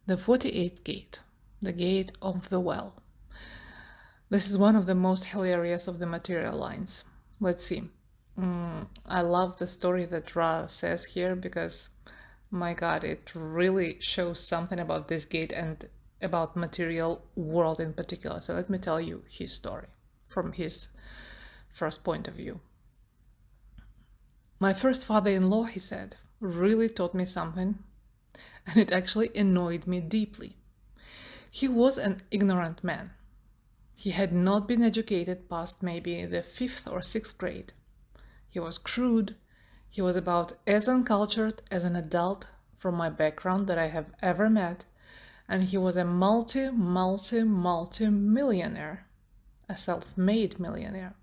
The 48th gate, the gate of the well. This is one of the most hilarious of the material lines. Let's see. I love the story that Ra says here because, my God, it really shows something about this gate and about material world in particular. So let me tell you his story from his first point of view. My first father-in-law, he said, really taught me something, and it actually annoyed me deeply. He was an ignorant man. He had not been educated past maybe the 5th or 6th grade. He was crude. He was about as uncultured as an adult from my background that I have ever met, and he was a multi-millionaire, a self-made millionaire.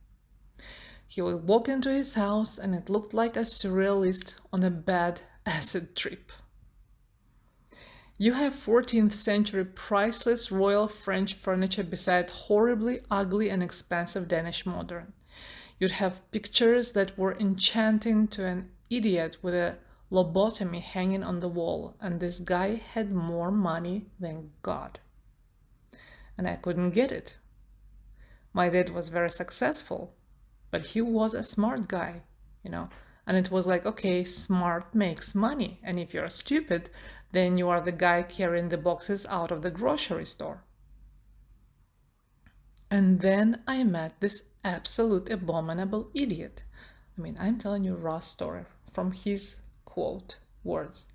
He would walk into his house and it looked like a surrealist on a bad acid trip. You have 14th century priceless royal French furniture beside horribly ugly and expensive Danish modern. You'd have pictures that were enchanting to an idiot with a lobotomy hanging on the wall, and this guy had more money than God. And I couldn't get it. My dad was very successful, but he was a smart guy, and it was like, okay, smart makes money, and if you're stupid, then you are the guy carrying the boxes out of the grocery store. And then I met this absolute abominable idiot. I'm telling you Ra's story from his quote words.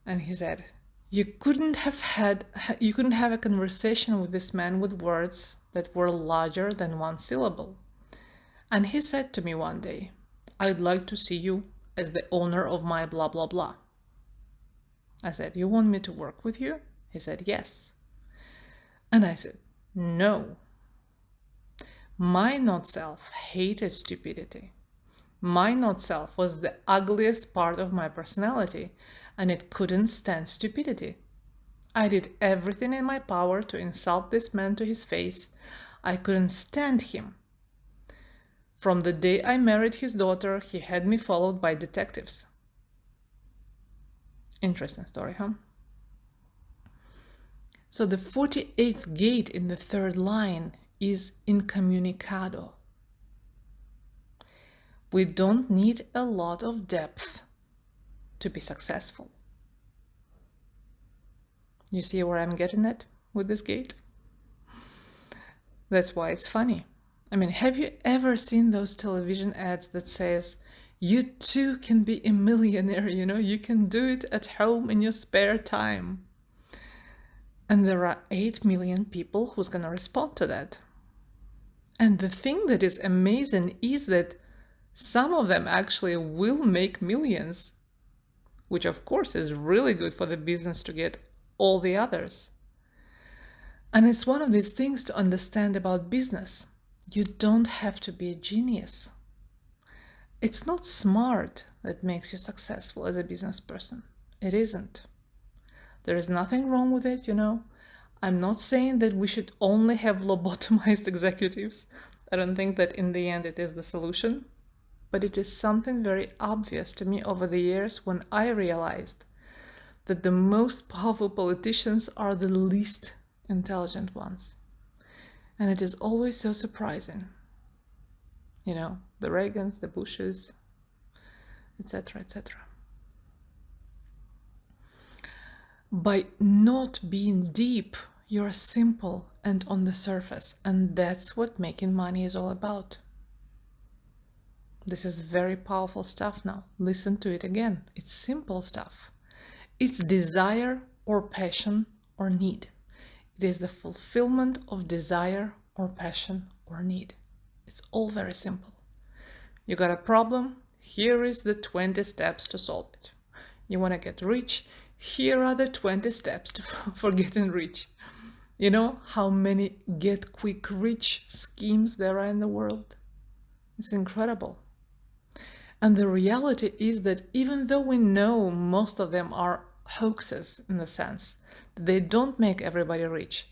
And he said, you couldn't have a conversation with this man with words that were larger than one syllable. And he said to me one day, I'd like to see you as the owner of my blah blah blah. I said, you want me to work with you? He said, yes. And I said, no. My not self hated stupidity. My not self was the ugliest part of my personality, and it couldn't stand stupidity. I did everything in my power to insult this man to his face. I couldn't stand him. From the day I married his daughter, he had me followed by detectives. Interesting story, huh? So the 48th gate in the third line is incommunicado. We don't need a lot of depth to be successful. You see where I'm getting at with this gate? That's why it's funny. Have you ever seen those television ads that says, you too can be a millionaire, you can do it at home in your spare time. And there are 8 million people who's going to respond to that. And the thing that is amazing is that some of them actually will make millions, which of course is really good for the business to get all the others. And it's one of these things to understand about business. You don't have to be a genius. It's not smart that makes you successful as a business person. It isn't. There is nothing wrong with it, I'm not saying that we should only have lobotomized executives. I don't think that in the end it is the solution. But it is something very obvious to me over the years when I realized that the most powerful politicians are the least intelligent ones. And it is always so surprising. The Reagans, the Bushes, etc., etc. By not being deep, you're simple and on the surface, and that's what making money is all about. This is very powerful stuff now. Listen to it again. It's simple stuff. It's desire or passion or need. It is the fulfillment of desire or passion or need. It's all very simple. You got a problem? Here is the 20 steps to solve it. You want to get rich? Here are the 20 steps for getting rich. You know how many get quick rich schemes there are in the world? It's incredible. And the reality is that even though we know most of them are hoaxes in the sense that they don't make everybody rich,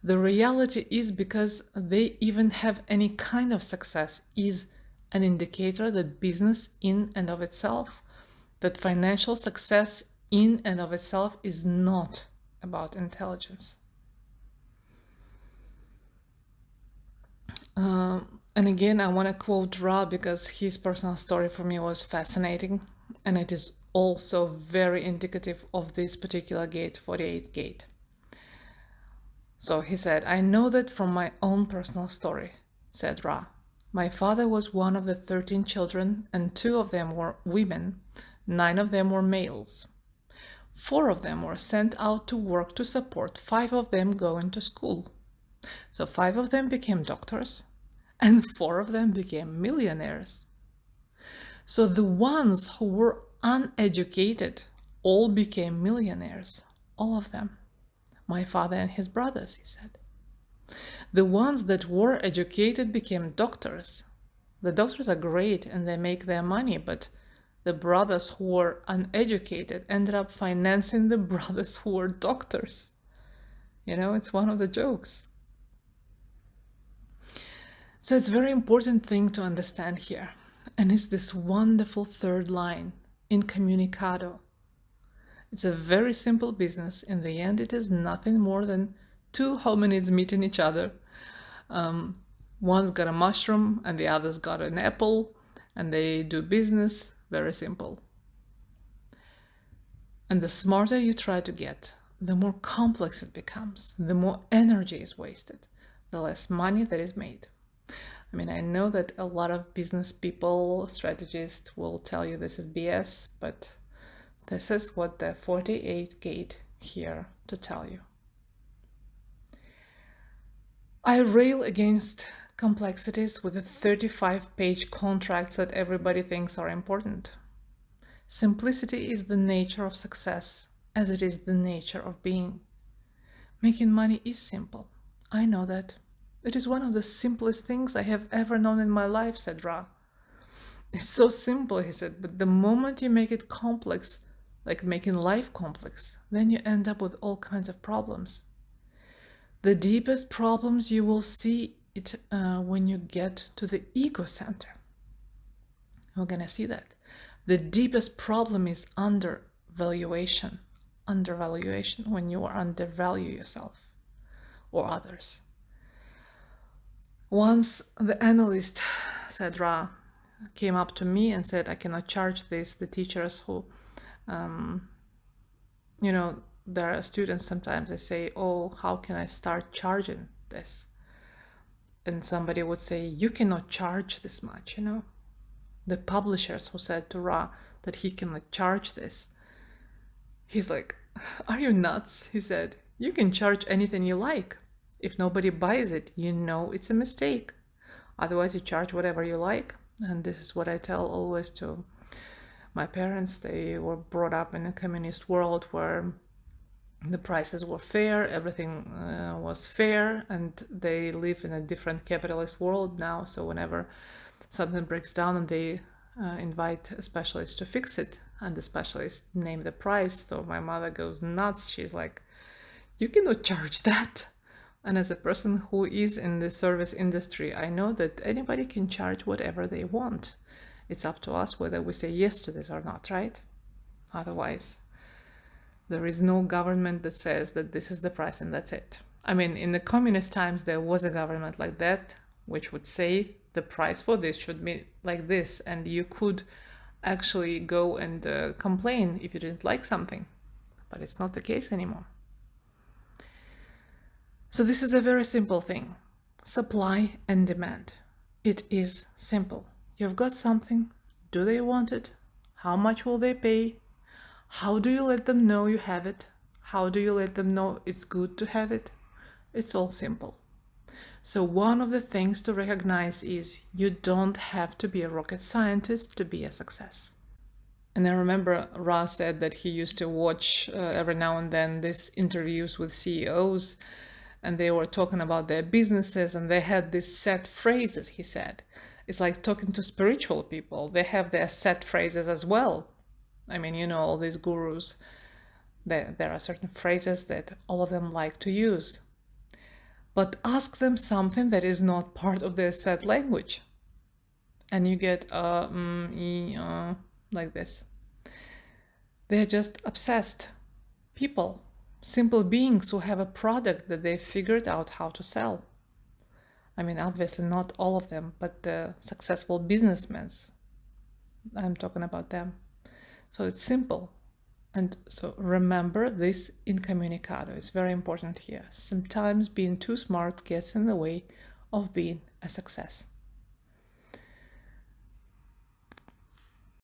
the reality is because they even have any kind of success is an indicator that business in and of itself, that financial success in and of itself is not about intelligence. And again, I want to quote Ra because his personal story for me was fascinating, and it is also very indicative of this particular gate, 48 gate. So he said, "I know that from my own personal story," said Ra. "My father was one of the 13 children, and 2 of them were women, 9 of them were males. 4 of them were sent out to work to support 5 of them going to school. So 5 of them became doctors, and 4 of them became millionaires. So the ones who were uneducated all became millionaires, all of them. My father and his brothers," he said. "The ones that were educated became doctors. The doctors are great and they make their money, but the brothers who were uneducated ended up financing the brothers who were doctors." You know, it's one of the jokes. So it's a very important thing to understand here. And it's this wonderful third line, incommunicado. It's a very simple business. In the end, it is nothing more than 2 hominids meeting each other. One's got a mushroom and the other's got an apple, and they do business. Very simple. And the smarter you try to get, the more complex it becomes, the more energy is wasted, the less money that is made. I mean, I know that a lot of business people, strategists will tell you this is BS, but this is what the 48 gate here to tell you. I rail against complexities with the 35-page contracts that everybody thinks are important. Simplicity is the nature of success, as it is the nature of being. Making money is simple. I know that. It is one of the simplest things I have ever known in my life, said Ra. It's so simple, he said, but the moment you make it complex, like making life complex, then you end up with all kinds of problems. The deepest problems you will see it when you get to the ego center. We're gonna see that. The deepest problem is undervaluation, when you undervalue yourself or others. Once the analyst, said Ra, came up to me and said, "I cannot charge this." The teachers who, there are students sometimes they say, "Oh, how can I start charging this?" And somebody would say, "You cannot charge this much, The publishers who said to Ra that he cannot charge this, he's like, "Are you nuts?" He said, "You can charge anything you like. If nobody buys it, it's a mistake. Otherwise, you charge whatever you like." And this is what I tell always to my parents. They were brought up in a communist world where the prices were fair, everything was fair, and they live in a different capitalist world now. So whenever something breaks down and they invite a specialist to fix it, and the specialist name the price, so my mother goes nuts. She's like, "You cannot charge that." And as a person who is in the service industry, I know that anybody can charge whatever they want. It's up to us whether we say yes to this or not, right? Otherwise, there is no government that says that this is the price and that's it. I mean, in the communist times, there was a government like that, which would say the price for this should be like this, and you could actually go and complain if you didn't like something. But it's not the case anymore. So this is a very simple thing. Supply and demand. It is simple. You've got something. Do they want it? How much will they pay? How do you let them know you have it? How do you let them know it's good to have it? It's all simple. So one of the things to recognize is you don't have to be a rocket scientist to be a success. And I remember Ra said that he used to watch every now and then these interviews with CEOs, and they were talking about their businesses, and they had these set phrases, he said. It's like talking to spiritual people. They have their set phrases as well. I mean, all these gurus, there are certain phrases that all of them like to use. But ask them something that is not part of their set language. And you get like this. They're just obsessed people, simple beings who have a product that they figured out how to sell. I mean, obviously not all of them, but the successful businessmen, I'm talking about them. So it's simple. And so remember this incommunicado is very important here. Sometimes being too smart gets in the way of being a success.